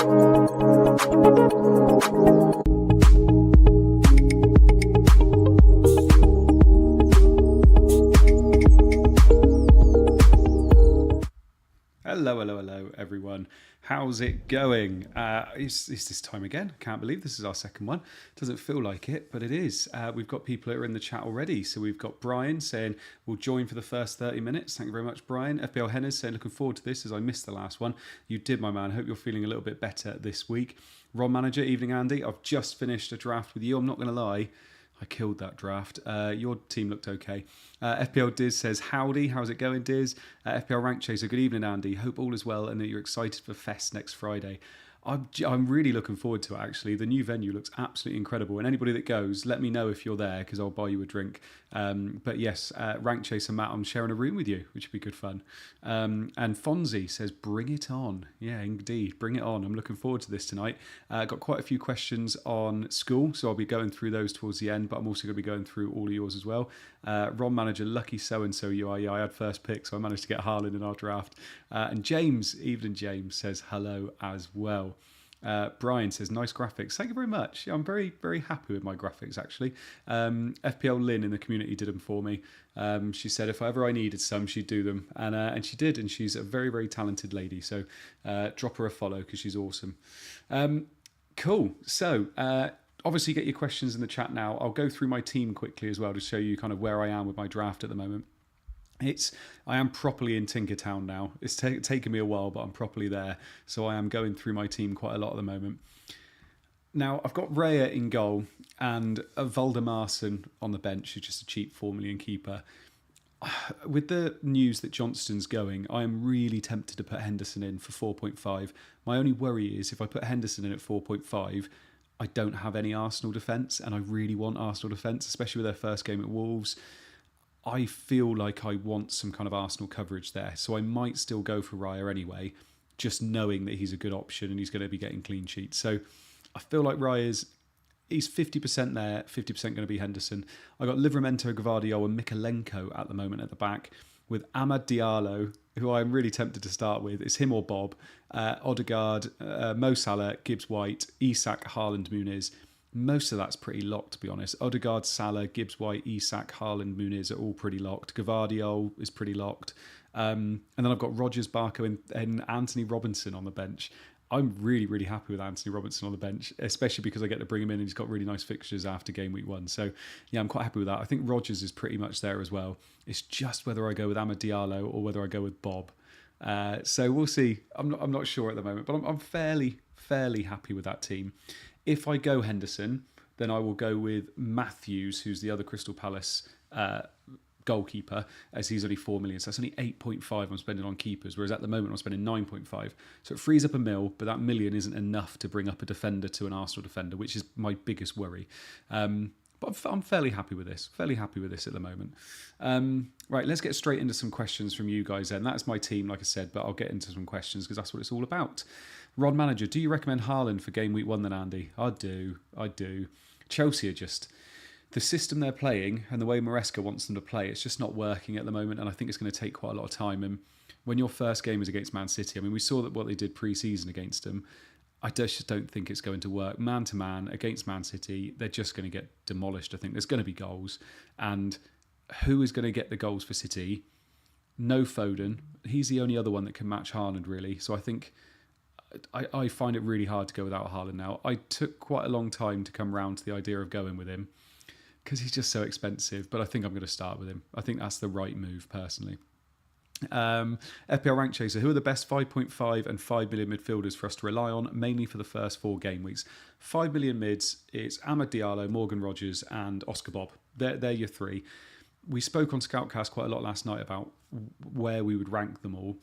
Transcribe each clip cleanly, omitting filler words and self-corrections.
Hello, everyone. How's it going? It's this time again. I can't believe this is our second one. Doesn't feel like it, but it is. We've got people that are in the chat already. So we've got Brian saying we'll join for the first 30 minutes. Thank you very much, Brian. FPL Henners saying looking forward to this as I missed the last one. You did, my man. Hope you're feeling a little bit better this week. Ron Manager, evening, Andy. I've just finished a draft with you. I'm not going to lie. I killed that draft. Your team looked okay. FPL Diz says, howdy, how's it going, Diz? FPL Rank Chaser, good evening, Andy. Hope all is well and that you're excited for Fest next Friday. I'm really looking forward to it, actually. The new venue looks absolutely incredible. And anybody that goes, let me know if you're there because I'll buy you a drink. But yes, Rank Chaser Matt, I'm sharing a room with you, which would be good fun. And Fonzie says, bring it on. Yeah, indeed, bring it on. I'm looking forward to this tonight. Got quite a few questions on school, so I'll be going through those towards the end, but I'm also going to be going through all of yours as well. Ron Manager, lucky so-and-so you are. Yeah, I had first pick, so I managed to get Haaland in our draft. And James, evening James, says hello as well. Brian says, nice graphics. Thank you very much. I'm very, very happy with my graphics, actually. FPL Lynn in the community did them for me. She said if ever I needed some, she'd do them. And she did. And she's a very, very talented lady. So drop her a follow because she's awesome. Cool. So obviously get your questions in the chat now. I'll go through my team quickly as well to show you kind of where I am with my draft at the moment. I am properly in Tinkertown now. It's taken me a while, but I'm properly there. So I am going through my team quite a lot at the moment. Now, I've got Raya in goal and Valdemarson on the bench, who's just a cheap 4 million keeper. With the news that Johnston's going, I am really tempted to put Henderson in for 4.5. My only worry is if I put Henderson in at 4.5, I don't have any Arsenal defence, and I really want Arsenal defence, especially with their first game at Wolves. I feel like I want some kind of Arsenal coverage there. So I might still go for Raya anyway, just knowing that he's a good option and he's going to be getting clean sheets. So I feel like he's 50% there, 50% going to be Henderson. I got Livramento, Gvardiol and Mikalenko at the moment at the back with Amad Diallo, who I'm really tempted to start with. It's him or Bob. Odegaard, Mo Salah, Gibbs White, Isak, Haaland, Muniz. Most of that's pretty locked, to be honest. Odegaard, Salah, Gibbs White, Isak, Haaland, Muniz are all pretty locked. Gvardiol is pretty locked. And then I've got Rodgers, Barco and Anthony Robinson on the bench. I'm really, really happy with Anthony Robinson on the bench, especially because I get to bring him in and he's got really nice fixtures after game week 1. So, yeah, I'm quite happy with that. I think Rodgers is pretty much there as well. It's just whether I go with Amad Diallo or whether I go with Bob. So we'll see. I'm not sure at the moment, but I'm fairly happy with that team. If I go Henderson, then I will go with Matthews, who's the other Crystal Palace goalkeeper, as he's only 4 million. So that's only 8.5 I'm spending on keepers, whereas at the moment I'm spending 9.5. So it frees up a mil, but that million isn't enough to bring up a defender to an Arsenal defender, which is my biggest worry. But I'm fairly happy with this. Fairly happy with this at the moment. Right, let's get straight into some questions from you guys then. That's my team, like I said, but I'll get into some questions because that's what it's all about. Rod Manager, do you recommend Haaland for game week 1 then, Andy? I do. Chelsea are just... The system they're playing and the way Maresca wants them to play, it's just not working at the moment, and I think it's going to take quite a lot of time. And when your first game is against Man City, I mean, we saw that what they did pre-season against them. I just don't think it's going to work. Man-to-man against Man City, they're just going to get demolished, I think. There's going to be goals. And who is going to get the goals for City? No Foden. He's the only other one that can match Haaland, really. So I think... I find it really hard to go without Haaland now. I took quite a long time to come round to the idea of going with him because he's just so expensive, but I think I'm going to start with him. I think that's the right move, personally. FPL Rank Chaser, who are the best 5.5 and 5 million midfielders for us to rely on, mainly for the first 4 game weeks? 5 million mids, it's Amad Diallo, Morgan Rogers and Oscar Bob. They're your 3. We spoke on Scoutcast quite a lot last night about where we would rank them all.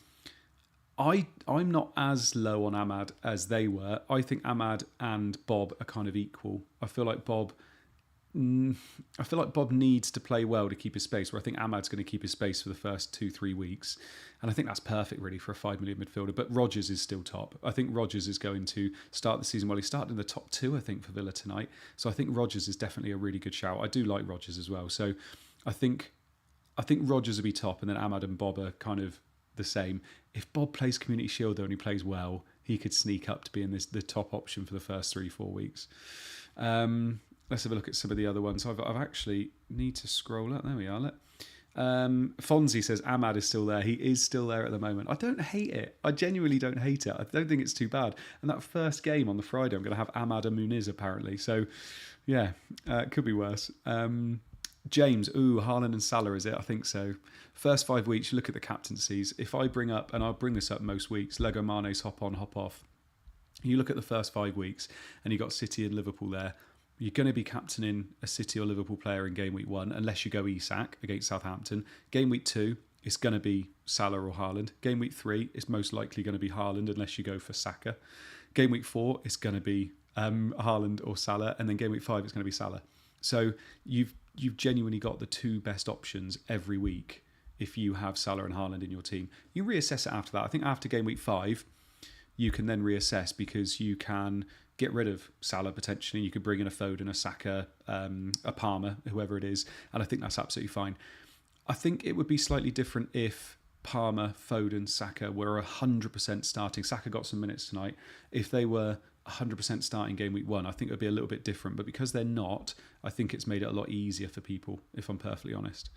I'm not as low on Amad as they were. I think Amad and Bob are kind of equal. I feel like Bob needs to play well to keep his space, where I think Ahmad's going to keep his space for the first 2-3 weeks. And I think that's perfect, really, for a 5 million midfielder. But Rodgers is still top. I think Rodgers is going to start the season well. He started in the top 2, I think, for Villa tonight. So I think Rodgers is definitely a really good shout. I do like Rodgers as well. So I think Rodgers will be top, and then Ahmad and Bob are kind of the same. If Bob plays Community Shield, though, and he plays well, he could sneak up to being the top option for the first 3-4 weeks. Let's have a look at some of the other ones. I've actually need to scroll up. There we are. Fonzie says Ahmad is still there. He is still there at the moment. I don't hate it. I genuinely don't hate it. I don't think it's too bad. And that first game on the Friday, I'm going to have Ahmad and Muniz apparently. So, yeah, it could be worse. James, Haaland and Salah, is it? I think so. First 5 weeks, you look at the captaincies. If I bring up, and I'll bring this up most weeks, Lego Mane's hop on, hop off. You look at the first 5 weeks, and you've got City and Liverpool there. You're going to be captaining a City or Liverpool player in game week 1, unless you go Isak against Southampton. Game week 2, it's going to be Salah or Haaland. Game week 3, it's most likely going to be Haaland, unless you go for Saka. Game week 4, it's going to be Haaland or Salah, and then game week 5, it's going to be Salah. So you've genuinely got the 2 best options every week if you have Salah and Haaland in your team. You reassess it after that. I think after game week 5, you can then reassess because you can get rid of Salah potentially. You could bring in a Foden, a Saka, a Palmer, whoever it is, and I think that's absolutely fine. I think it would be slightly different if Palmer, Foden, Saka were 100% starting. Saka got some minutes tonight. If they were 100% starting game week 1, I think it would be a little bit different. But because they're not, I think it's made it a lot easier for people, if I'm perfectly honest.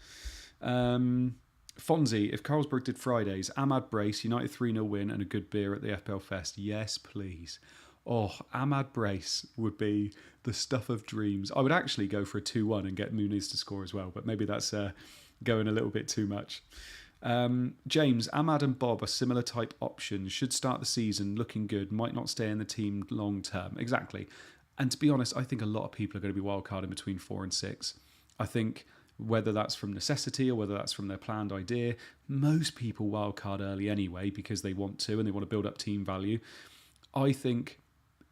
Fonzie, if Carlsberg did Fridays, Ahmad Brace, United 3-0 win and a good beer at the FPL Fest. Yes, please. Oh, Ahmad Brace would be the stuff of dreams. I would actually go for a 2-1 and get Muniz to score as well, but maybe that's going a little bit too much. James, Ahmad and Bob are similar type options. Should start the season looking good. Might not stay in the team long term. Exactly. And to be honest, I think a lot of people are going to be wildcarding between 4 and 6. I think whether that's from necessity or whether that's from their planned idea, most people wildcard early anyway because they want to and they want to build up team value. I think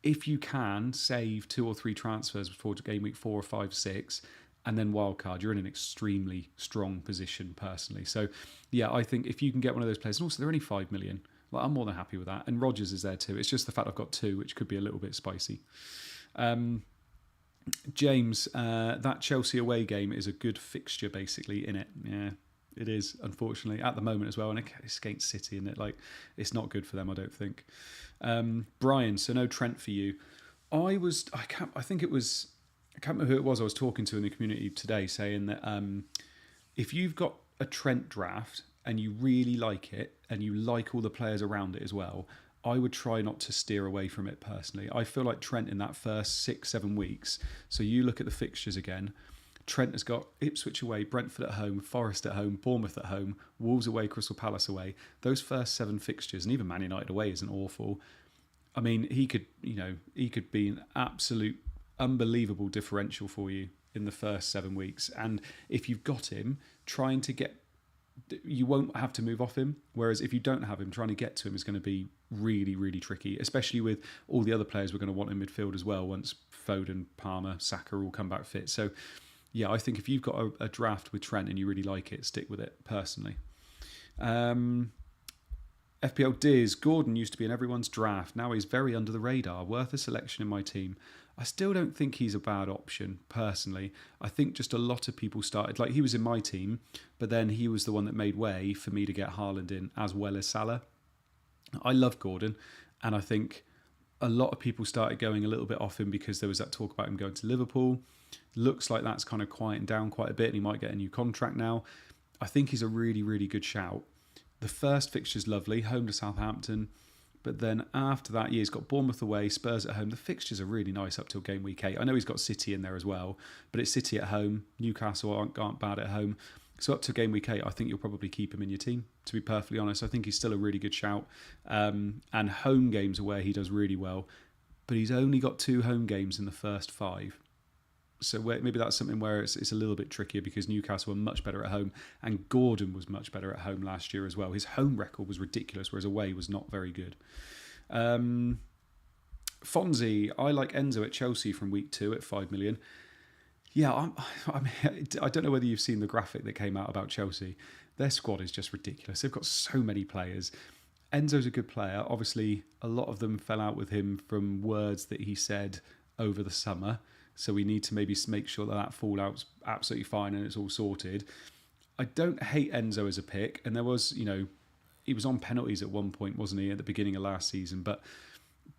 if you can save 2 or 3 transfers before game week 4 or 5, 6, and then wildcard, you're in an extremely strong position personally. So, yeah, I think if you can get one of those players, and also they're only 5 million, like, I'm more than happy with that. And Rodgers is there too. It's just the fact I've got 2, which could be a little bit spicy. James, that Chelsea away game is a good fixture basically in it. Yeah, it is, unfortunately, at the moment as well. And it's against City, and it's not good for them, I don't think. Brian, so no Trent for you. I can't remember who it was I was talking to in the community today saying that if you've got a Trent draft and you really like it and you like all the players around it as well, I would try not to steer away from it personally. I feel like Trent in that first 6-7 weeks, so you look at the fixtures again, Trent has got Ipswich away, Brentford at home, Forest at home, Bournemouth at home, Wolves away, Crystal Palace away. Those first 7 fixtures, and even Man United away isn't awful. I mean, he could be an absolute unbelievable differential for you in the first 7 weeks. And if you've got him, you won't have to move off him. Whereas if you don't have him, trying to get to him is going to be really, really tricky, especially with all the other players we're going to want in midfield as well once Foden, Palmer, Saka all come back fit. So, yeah, I think if you've got a draft with Trent and you really like it, stick with it personally. FPL Diz, Gordon used to be in everyone's draft. Now he's very under the radar. Worth a selection in my team. I still don't think he's a bad option, personally. I think just a lot of people started, like he was in my team, but then he was the one that made way for me to get Haaland in as well as Salah. I love Gordon, and I think a lot of people started going a little bit off him because there was that talk about him going to Liverpool. Looks like that's kind of quieting down quite a bit, and he might get a new contract now. I think he's a really, really good shout. The first fixture's lovely, home to Southampton. But then after that, he's got Bournemouth away, Spurs at home. The fixtures are really nice up till game week 8. I know he's got City in there as well, but it's City at home. Newcastle aren't bad at home. So up to game week 8, I think you'll probably keep him in your team, to be perfectly honest. I think he's still a really good shout. And home games are where he does really well. But he's only got 2 home games in the first 5. So maybe that's something where it's a little bit trickier because Newcastle were much better at home and Gordon was much better at home last year as well. His home record was ridiculous, whereas away was not very good. Fonzie, I like Enzo at Chelsea from week 2 at 5 million. Yeah, I don't know whether you've seen the graphic that came out about Chelsea. Their squad is just ridiculous. They've got so many players. Enzo's a good player. Obviously, a lot of them fell out with him from words that he said over the summer. So we need to maybe make sure that fallout's absolutely fine and it's all sorted. I don't hate Enzo as a pick. And there was, he was on penalties at one point, wasn't he, at the beginning of last season. But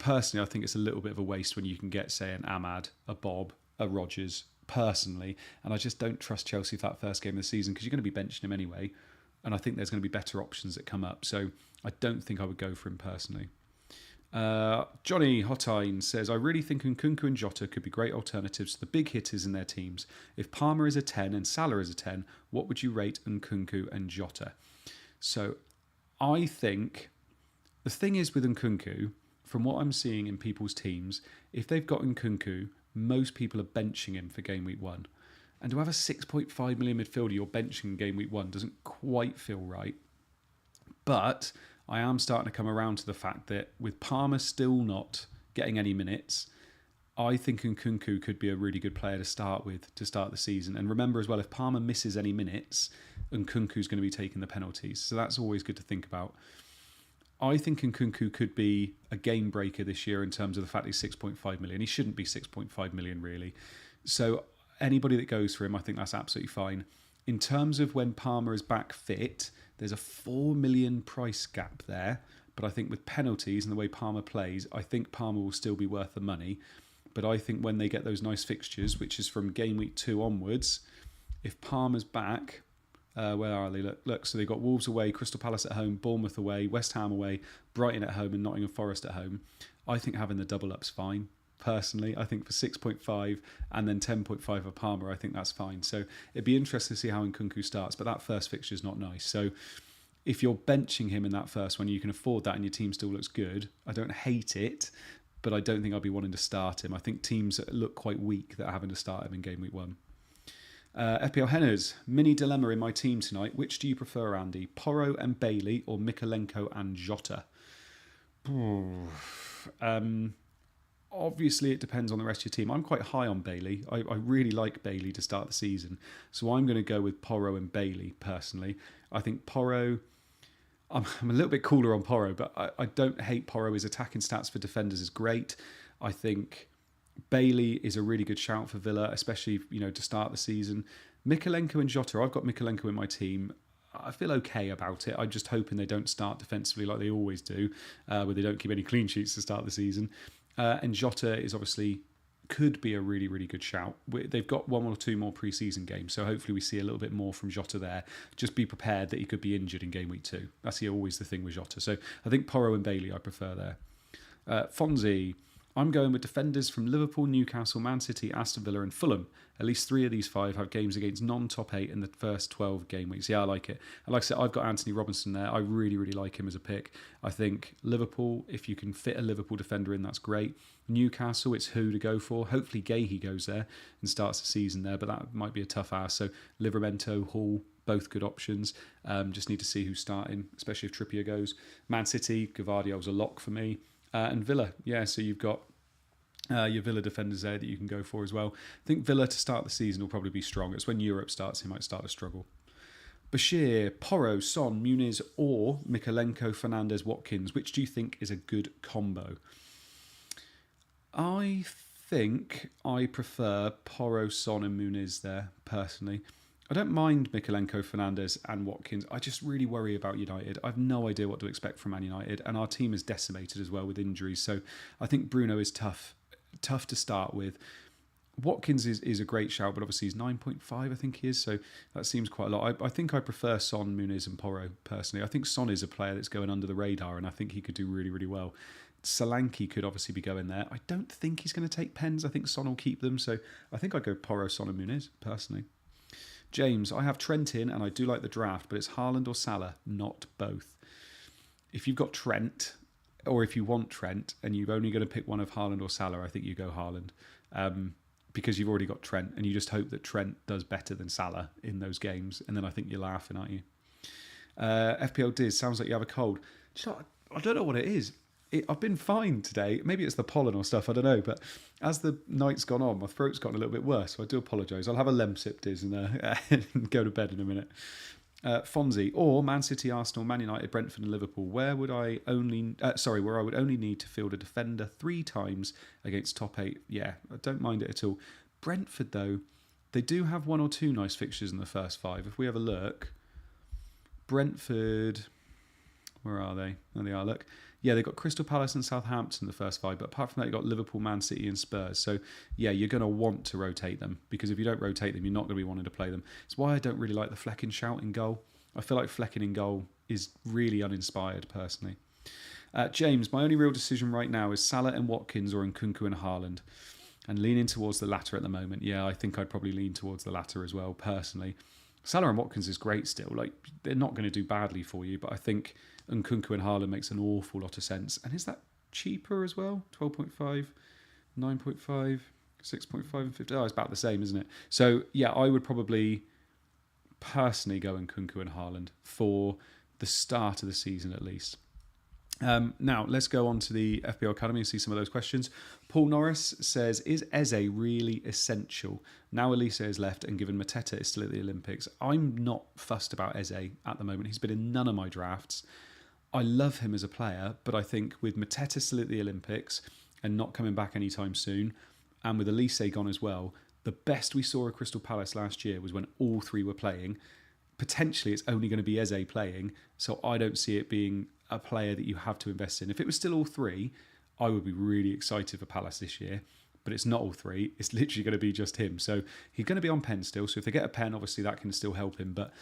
personally, I think it's a little bit of a waste when you can get, say, an Ahmad, a Bob, a Rodgers, personally. And I just don't trust Chelsea for that first game of the season because you're going to be benching him anyway. And I think there's going to be better options that come up. So I don't think I would go for him personally. Johnny Hotine says, I really think Nkunku and Jota could be great alternatives to the big hitters in their teams. If Palmer is a 10 and Salah is a 10, what would you rate Nkunku and Jota? So I think the thing is with Nkunku, from what I'm seeing in people's teams, if they've got Nkunku, most people are benching him for game week 1. And to have a 6.5 million midfielder you're benching in game week 1 doesn't quite feel right. But I am starting to come around to the fact that with Palmer still not getting any minutes, I think Nkunku could be a really good player to start with to start the season. And remember as well, if Palmer misses any minutes, Nkunku's going to be taking the penalties. So that's always good to think about. I think Nkunku could be a game breaker this year in terms of the fact he's 6.5 million. He shouldn't be 6.5 million really. So anybody that goes for him, I think that's absolutely fine. In terms of when Palmer is back fit, there's a 4 million price gap there. But I think with penalties and the way Palmer plays, I think Palmer will still be worth the money. But I think when they get those nice fixtures, which is from game week 2 onwards, if Palmer's back, where are they? Look, so they've got Wolves away, Crystal Palace at home, Bournemouth away, West Ham away, Brighton at home and Nottingham Forest at home. I think having the double up's fine. Personally, I think for 6.5 and then 10.5 for Palmer, I think that's fine. So it'd be interesting to see how Nkunku starts, but that first fixture is not nice. So if you're benching him in that first one, you can afford that and your team still looks good. I don't hate it, but I don't think I'll be wanting to start him. I think teams that look quite weak that are having to start him in game week 1. FPL Henners, mini dilemma in my team tonight. Which do you prefer, Andy? Porro and Bailey or Mikalenko and Jota? Obviously, it depends on the rest of your team. I'm quite high on Bailey. I really like Bailey to start the season. So I'm going to go with Porro and Bailey, personally. I think Porro... I'm a little bit cooler on Porro, but I don't hate Porro. His attacking stats for defenders is great. I think Bailey is a really good shout for Villa, especially to start the season. Mikalenko and Jota, I've got Mikalenko in my team. I feel okay about it. I'm just hoping they don't start defensively like they always do, where they don't keep any clean sheets to start the season. And Jota is obviously could be a really, really good shout. They've got 1 or 2 more pre-season games, so hopefully we see a little bit more from Jota there. Just be prepared that he could be injured in game week 2. That's always the thing with Jota. So I think Porro and Bailey I prefer there. Fonzie, I'm going with defenders from Liverpool, Newcastle, Man City, Aston Villa and Fulham. At least 3 of these 5 have games against non-top 8 in the first 12 game weeks. Yeah, I like it. And like I said, I've got Anthony Robinson there. I really, really like him as a pick. I think Liverpool, if you can fit a Liverpool defender in, that's great. Newcastle, it's who to go for. Hopefully Gahey goes there and starts the season there, but that might be a tough ask. So Livramento, Hall, both good options. Just need to see who's starting, especially if Trippier goes. Man City, Gavardio's a lock for me. And Villa, yeah, so you've got your Villa defenders there that you can go for as well. I think Villa to start the season will probably be strong. It's when Europe starts, he might start to struggle. Bashir, Porro, Son, Muniz or Mikalenko, Fernandes, Watkins. Which do you think is a good combo? I think I prefer Porro, Son and Muniz there, personally. I don't mind Mikalenko, Fernandes and Watkins. I just really worry about United. I have no idea what to expect from Man United, and our team is decimated as well with injuries. So I think Bruno is tough to start with. Watkins is a great shout, but obviously he's 9.5, I think he is. So that seems quite a lot. I think I prefer Son, Muniz and Porro, personally. I think Son is a player that's going under the radar, and I think he could do really, really well. Solanke could obviously be going there. I don't think he's going to take pens. I think Son will keep them. So I think I'd go Porro, Son and Muniz, personally. James, I have Trent in and I do like the draft, but it's Haaland or Salah, not both. If you've got Trent, or if you want Trent, and you're only going to pick one of Haaland or Salah, I think you go Haaland. Because you've already got Trent, and you just hope that Trent does better than Salah in those games, and then I think you're laughing, aren't you? FPL Diz, sounds like you have a cold. I don't know what it is. I've been fine today. Maybe it's the pollen or stuff, I don't know. But as the night's gone on, my throat's gotten a little bit worse, so I do apologise. I'll have a Lemsip Diz and go to bed in a minute. Fonzie, or Man City, Arsenal, Man United, Brentford and Liverpool, where I would only need to field a defender 3 times against top 8. Yeah, I don't mind it at all. Brentford, though, they do have 1 or 2 nice fixtures in the first 5. If we have a look, Brentford, where are they? There they are, look. Yeah, they've got Crystal Palace and Southampton the first 5, but apart from that, you've got Liverpool, Man City, and Spurs. So, yeah, you're going to want to rotate them because if you don't rotate them, you're not going to be wanting to play them. It's why I don't really like the Fleck and Shout in goal. I feel like Flecking in goal is really uninspired, personally. James, my only real decision right now is Salah and Watkins or Nkunku and Haaland. And leaning towards the latter at the moment. Yeah, I think I'd probably lean towards the latter as well, personally. Salah and Watkins is great still. Like, they're not going to do badly for you, but I think Nkunku and Haaland makes an awful lot of sense. And is that cheaper as well? 12.5, 9.5, 6.5 and 50. Oh, it's about the same, isn't it? So, yeah, I would probably personally go Nkunku and Haaland for the start of the season at least. Now, let's go on to the FPL Academy and see some of those questions. Paul Norris says, is Eze really essential? Now Elise is left and given Mateta is still at the Olympics. I'm not fussed about Eze at the moment. He's been in none of my drafts. I love him as a player, but I think with Mateta still at the Olympics and not coming back anytime soon, and with Elise gone as well, the best we saw at Crystal Palace last year was when all three were playing. Potentially, it's only going to be Eze playing, so I don't see it being a player that you have to invest in. If it was still all three, I would be really excited for Palace this year, but it's not all three. It's literally going to be just him. So he's going to be on pen still. So if they get a pen, obviously that can still help him, but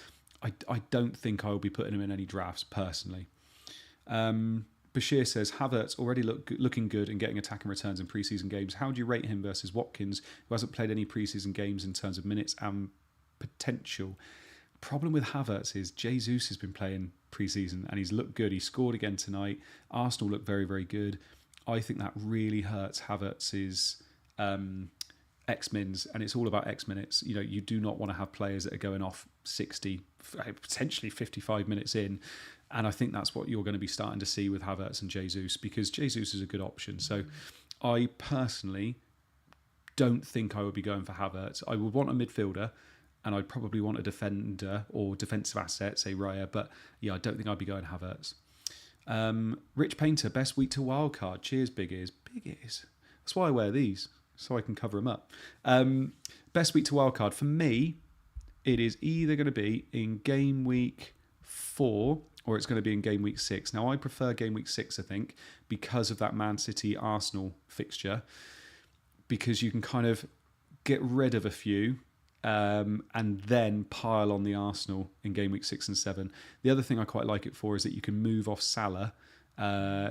I don't think I will be putting him in any drafts personally. Bashir says, Havertz already looking good and getting attacking returns in preseason games. How do you rate him versus Watkins, who hasn't played any preseason games in terms of minutes and potential? Problem with Havertz is Jesus has been playing pre-season and he's looked good. He scored again tonight. Arsenal look very, very good. I think that really hurts Havertz's X-mins, and it's all about X-minutes. You know, you do not want to have players that are going off 60, potentially 55 minutes in, and I think that's what you're going to be starting to see with Havertz and Jesus, because Jesus is a good option. So I personally don't think I would be going for Havertz. I would want a midfielder, and I'd probably want a defender or defensive asset, say Raya. But yeah, I don't think I'd be going Havertz. Rich Painter, best week to wildcard. Cheers, Big Ears. Big Ears. That's why I wear these, so I can cover them up. Best week to wildcard. For me, it is either going to be in game week 4 or it's going to be in game week 6. Now, I prefer game week 6, I think, because of that Man City Arsenal fixture, because you can kind of get rid of a few and then pile on the Arsenal in game week 6 and 7. The other thing I quite like it for is that you can move off Salah,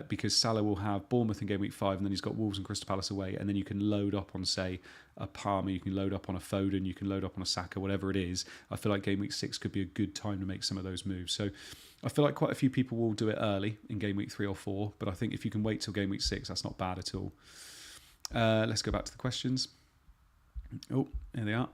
because Salah will have Bournemouth in game week 5 and then he's got Wolves and Crystal Palace away, and then you can load up on, say, a Palmer, you can load up on a Foden, you can load up on a Saka, whatever it is. I feel like game week 6 could be a good time to make some of those moves. So I feel like quite a few people will do it early in game week 3 or 4, but I think if you can wait till game week 6, that's not bad at all. Let's go back to the questions. Oh, here they are.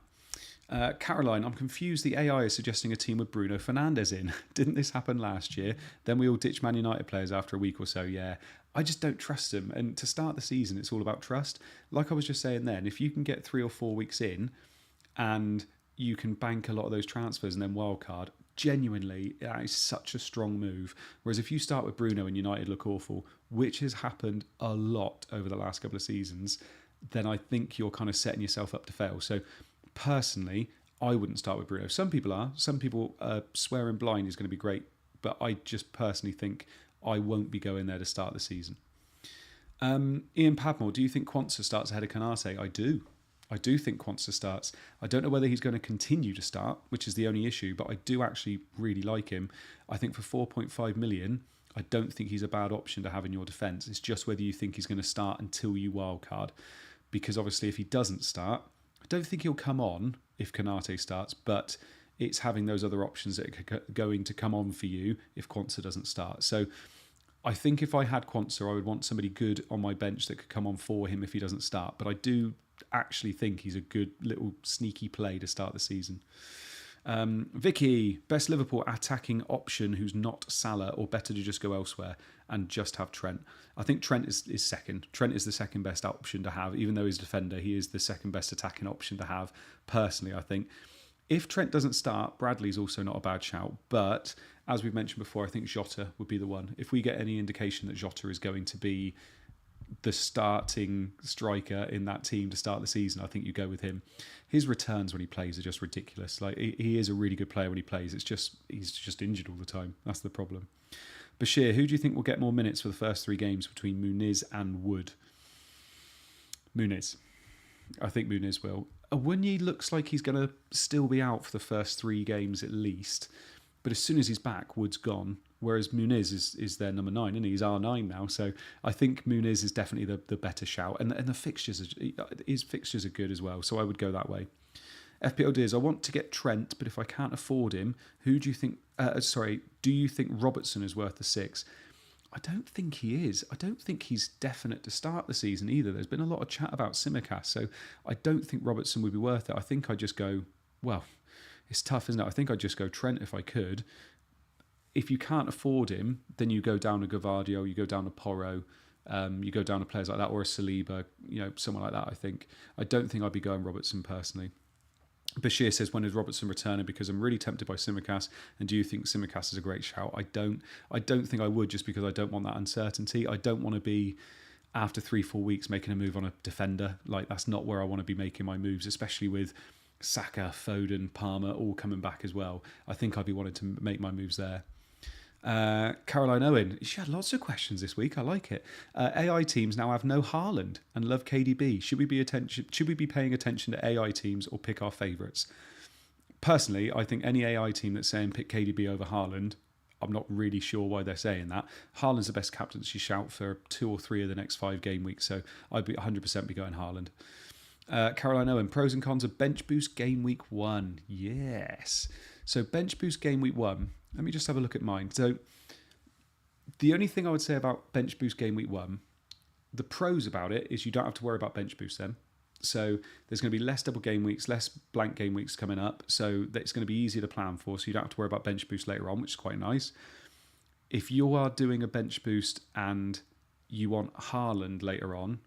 Caroline, I'm confused. The AI is suggesting a team with Bruno Fernandes in. Didn't this happen last year? Then we all ditch Man United players after a week or so. Yeah, I just don't trust them. And to start the season, it's all about trust. Like I was just saying then, if you can get 3 or 4 weeks in and you can bank a lot of those transfers and then wildcard, genuinely, that is such a strong move. Whereas if you start with Bruno and United look awful, which has happened a lot over the last couple of seasons, then I think you're kind of setting yourself up to fail. So personally, I wouldn't start with Bruno. Some people are. Some people swearing blind is going to be great, but I just personally think I won't be going there to start the season. Ian Padmore, do you think Quansah starts ahead of Canate? I do. I do think Quansah starts. I don't know whether he's going to continue to start, which is the only issue, but I do actually really like him. I think for 4.5 million, I don't think he's a bad option to have in your defence. It's just whether you think he's going to start until you wildcard. Because obviously if he doesn't start, I don't think he'll come on if Canate starts, but it's having those other options that are going to come on for you if Quansah doesn't start. So I think if I had Quansah, I would want somebody good on my bench that could come on for him if he doesn't start. But I do actually think he's a good little sneaky play to start the season. Vicky, best Liverpool attacking option who's not Salah, or better to just go elsewhere and just have Trent? I think Trent is second. Trent is the second best option to have. Even though he's a defender, he is the second best attacking option to have, personally, I think. If Trent doesn't start, Bradley's also not a bad shout. But as we've mentioned before, I think Jota would be the one. If we get any indication that Jota is going to be the starting striker in that team to start the season, I think you go with him. His returns when he plays are just ridiculous. Like, he is a really good player when he plays. It's just he's just injured all the time. That's the problem. Bashir, who do you think will get more minutes for the first 3 games between Muniz and Wood? Muniz. I think Muniz will. Awunyi looks like he's going to still be out for the first 3 games at least. But as soon as he's back, Wood's gone. Whereas Muniz is their number 9, and he's R9 now. So I think Muniz is definitely the better shout. And the fixtures, his fixtures are good as well. So I would go that way. FPL Dears, I want to get Trent, but if I can't afford him, who do you think... do you think Robertson is worth the 6? I don't think he is. I don't think he's definite to start the season either. There's been a lot of chat about Tsimikas, so I don't think Robertson would be worth it. I think I'd just go, well, it's tough, isn't it? I think I'd just go Trent if I could. If you can't afford him, then you go down to Gavadio, you go down to Porro, you go down to players like that, or a Saliba, someone like that, I think. I don't think I'd be going Robertson personally. Bashir says, when is Robertson returning? Because I'm really tempted by Tsimikas. And do you think Tsimikas is a great shout? I don't think I would, just because I don't want that uncertainty. I don't want to be, after 3-4 weeks, making a move on a defender. Like, that's not where I want to be making my moves, especially with Saka, Foden, Palmer all coming back as well. I think I'd be wanting to make my moves there. Caroline Owen, she had lots of questions this week. I like it. AI teams now have no Haaland and love KDB. Should we be paying attention to AI teams or pick our favourites? Personally, I think any AI team that's saying pick KDB over Haaland, I'm not really sure why they're saying that. Haaland's the best captaincy shout for 2 or 3 of the next 5 game weeks, so I'd be 100% be going Haaland. Caroline Owen, pros and cons of bench boost game week 1. Yes. So bench boost game week 1. Let me just have a look at mine. So the only thing I would say about bench boost game week 1, the pros about it is you don't have to worry about bench boost then. So there's going to be less double game weeks, less blank game weeks coming up. So it's going to be easier to plan for. So you don't have to worry about bench boost later on, which is quite nice. If you are doing a bench boost and you want Haaland later on,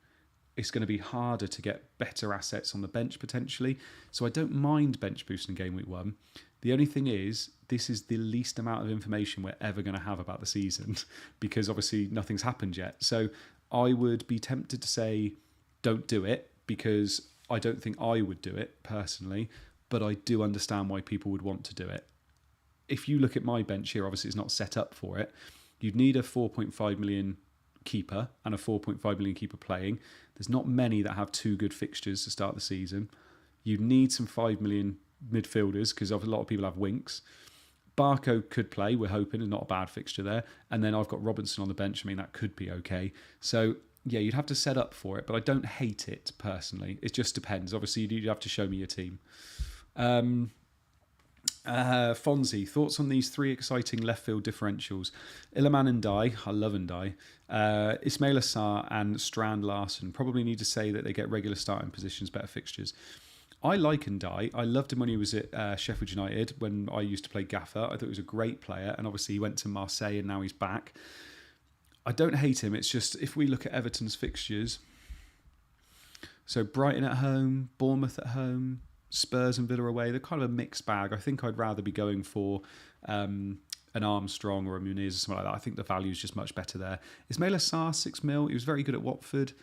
it's going to be harder to get better assets on the bench potentially. So I don't mind bench boosting game week 1. The only thing is, this is the least amount of information we're ever going to have about the season because obviously nothing's happened yet. So I would be tempted to say don't do it because I don't think I would do it personally, but I do understand why people would want to do it. If you look at my bench here, obviously it's not set up for it. You'd need a 4.5 million keeper and a 4.5 million keeper playing. There's not many that have 2 good fixtures to start the season. You need some 5 million midfielders because a lot of people have Winks. Barco could play, we're hoping, and not a bad fixture there. And then I've got Robinson on the bench. I mean, that could be okay. So, yeah, you'd have to set up for it, but I don't hate it personally. It just depends. Obviously, you'd have to show me your team. Fonzie, thoughts on these 3 exciting left field differentials? Iliman and Dye, I love and Dye. Ismail Assar and Strand Larson. Probably need to say that they get regular starting positions, better fixtures. I like Ndai. I loved him when he was at Sheffield United, when I used to play Gaffer. I thought he was a great player, and obviously he went to Marseille and now he's back. I don't hate him. It's just, if we look at Everton's fixtures, so Brighton at home, Bournemouth at home, Spurs and Villa away, they're kind of a mixed bag. I think I'd rather be going for an Armstrong or a Muniz or something like that. I think the value is just much better there. Ismail Assar, 6 mil. He was very good at Watford.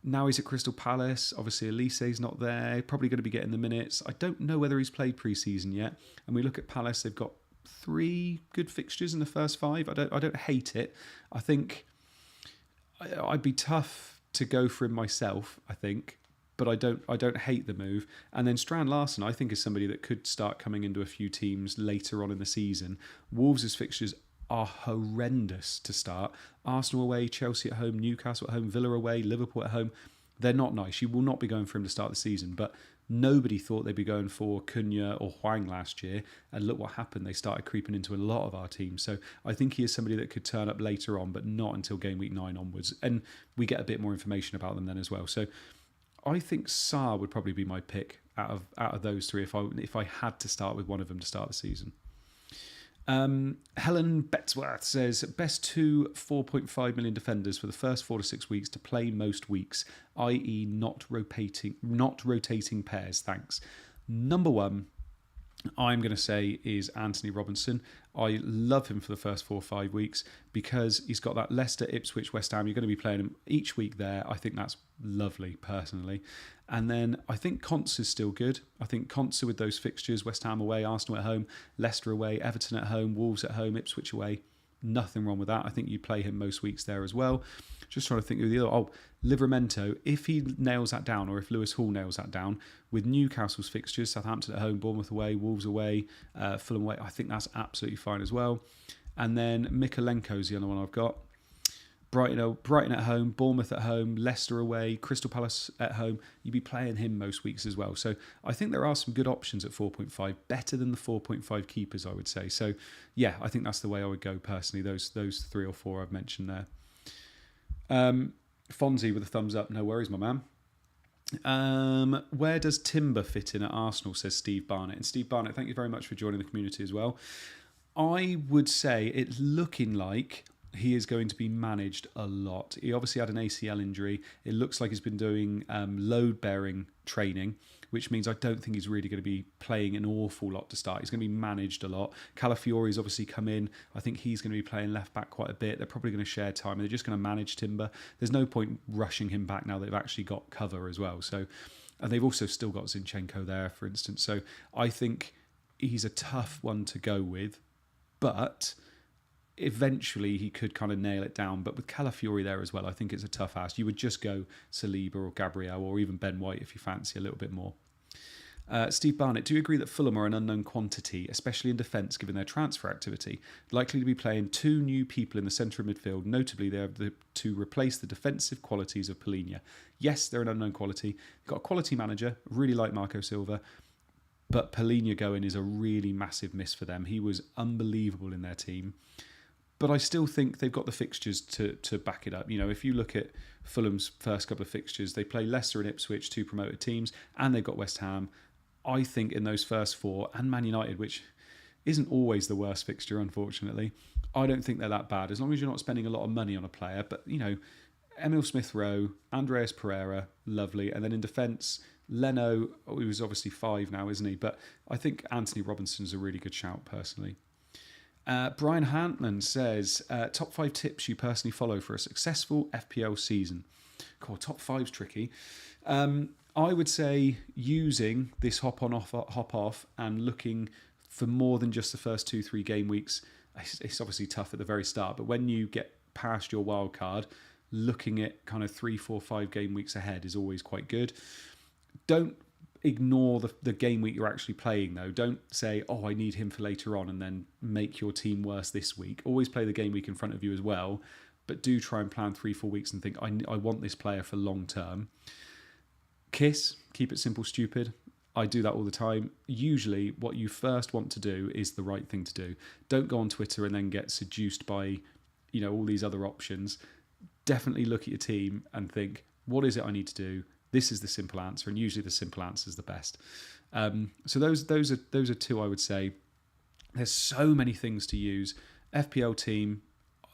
Now he's at Crystal Palace. Obviously, Elise's not there. Probably going to be getting the minutes. I don't know whether he's played pre-season yet. And we look at Palace, they've got 3 good fixtures in the first 5. I don't hate it. I think I'd be tough to go for him myself, I think. But I don't hate the move. And then Strand Larson, I think, is somebody that could start coming into a few teams later on in the season. Wolves' fixtures are horrendous to start. Arsenal away, Chelsea at home, Newcastle at home, Villa away, Liverpool at home. They're not nice. You will not be going for him to start the season. But nobody thought they'd be going for Cunha or Hwang last year. And look what happened. They started creeping into a lot of our teams. So I think he is somebody that could turn up later on, but not until game week 9 onwards. And we get a bit more information about them then as well. So I think Sarr would probably be my pick out of those 3 if I had to start with one of them to start the season. Helen Betsworth says, best 2 4.5 million defenders for the first 4 to 6 weeks to play most weeks, i.e. not rotating pairs. Thanks. Number 1, I'm going to say, is Anthony Robinson. I love him for the first 4 or 5 weeks because he's got that Leicester, Ipswich, West Ham. You're going to be playing him each week there. I think that's lovely, personally. And then I think Conce is still good. I think Conce with those fixtures, West Ham away, Arsenal at home, Leicester away, Everton at home, Wolves at home, Ipswich away. Nothing wrong with that. I think you play him most weeks there as well. Just trying to think of the other. Oh, Livramento, if he nails that down, or if Lewis Hall nails that down, with Newcastle's fixtures, Southampton at home, Bournemouth away, Wolves away, Fulham away, I think that's absolutely fine as well. And then Mikolenko's the other one I've got. Brighton at home, Bournemouth at home, Leicester away, Crystal Palace at home. You'd be playing him most weeks as well. So I think there are some good options at 4.5, better than the 4.5 keepers, I would say. So yeah, I think that's the way I would go personally. Those 3 or 4 I've mentioned there. Fonzie with a thumbs up. No worries, my man. Where does Timber fit in at Arsenal, says Steve Barnett. And Steve Barnett, thank you very much for joining the community as well. I would say it's looking like he is going to be managed a lot. He obviously had an ACL injury. It looks like he's been doing load-bearing training, which means I don't think he's really going to be playing an awful lot to start. He's going to be managed a lot. Calafiori's obviously come in. I think he's going to be playing left-back quite a bit. They're probably going to share time, and they're just going to manage Timber. There's no point rushing him back now they've actually got cover as well. So, and they've also still got Zinchenko there, for instance. So I think he's a tough one to go with, but eventually he could kind of nail it down. But with Calafiori there as well, I think it's a tough ask. You would just go Saliba or Gabriel or even Ben White if you fancy a little bit more. Steve Barnett, do you agree that Fulham are an unknown quantity, especially in defence given their transfer activity? Likely to be playing 2 new people in the centre of midfield. Notably, they have to replace the defensive qualities of Polina. Yes, they're an unknown quality. They've got a quality manager, really like Marco Silva, but Polina going is a really massive miss for them. He was unbelievable in their team. But I still think they've got the fixtures to back it up. You know, if you look at Fulham's first couple of fixtures, they play Leicester and Ipswich, 2 promoted teams, and they've got West Ham. I think in those first 4, and Man United, which isn't always the worst fixture, unfortunately, I don't think they're that bad, as long as you're not spending a lot of money on a player. But, you know, Emil Smith-Rowe, Andreas Pereira, lovely. And then in defence, Leno, he was obviously 5 now, isn't he? But I think Anthony Robinson's a really good shout, personally. Brian Hantman says, top 5 tips you personally follow for a successful FPL season. Cool, top 5's tricky. I would say using this hop on, hop off, and looking for more than just the first 2-3 game weeks. It's obviously tough at the very start, but when you get past your wild card, looking at kind of 3, 4, 5 game weeks ahead is always quite good. Don't ignore the game week you're actually playing, though. Don't say, oh, I need him for later on, and then make your team worse this week. Always play the game week in front of you as well, but do try and plan 3, 4 weeks and think, I want this player for long term. KISS, keep it simple, stupid. I do that all the time. Usually what you first want to do is the right thing to do. Don't go on Twitter and then get seduced by, you know, all these other options. Definitely look at your team and think, what is it I need to do? This is the simple answer, and usually the simple answer is the best. So those are 2 I would say. There's so many things to use. FPL team,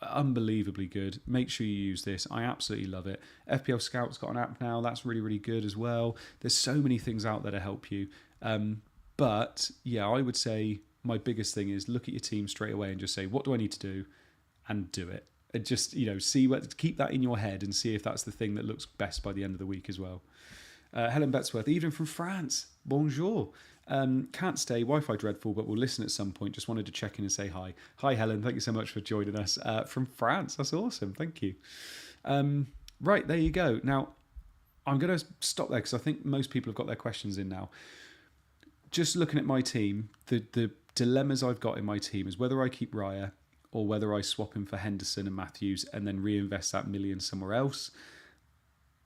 unbelievably good. Make sure you use this. I absolutely love it. FPL Scout's got an app now. That's really, really good as well. There's so many things out there to help you. But yeah, I would say my biggest thing is look at your team straight away and just say, what do I need to do? And do it. And just, you know, keep that in your head and see if that's the thing that looks best by the end of the week as well. Helen Betsworth, even from France. Bonjour. Can't stay, Wi-Fi dreadful, but we'll listen at some point. Just wanted to check in and say hi. Hi, Helen. Thank you so much for joining us from France. That's awesome. Thank you. Right, there you go. Now, I'm going to stop there because I think most people have got their questions in now. Just looking at my team, the dilemmas I've got in my team is whether I keep Raya or whether I swap him for Henderson and Matthews and then reinvest that million somewhere else.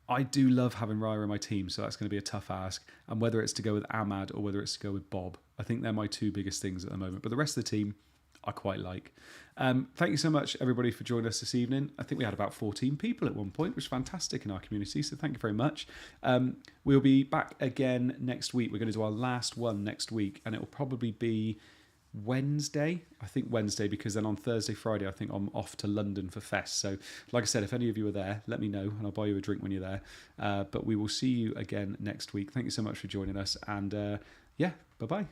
I do love having Raya in my team, so that's going to be a tough ask. And whether it's to go with Ahmad or whether it's to go with Bob, I think they're my 2 biggest things at the moment. But the rest of the team, I quite like. Thank you so much, everybody, for joining us this evening. I think we had about 14 people at one point, which is fantastic in our community, so thank you very much. We'll be back again next week. We're going to do our last one next week, and it will probably be Wednesday, because then on Thursday, Friday, I think I'm off to London for Fest. So like I said, if any of you are there, let me know and I'll buy you a drink when you're there. But we will see you again next week. Thank you so much for joining us, and yeah, bye-bye.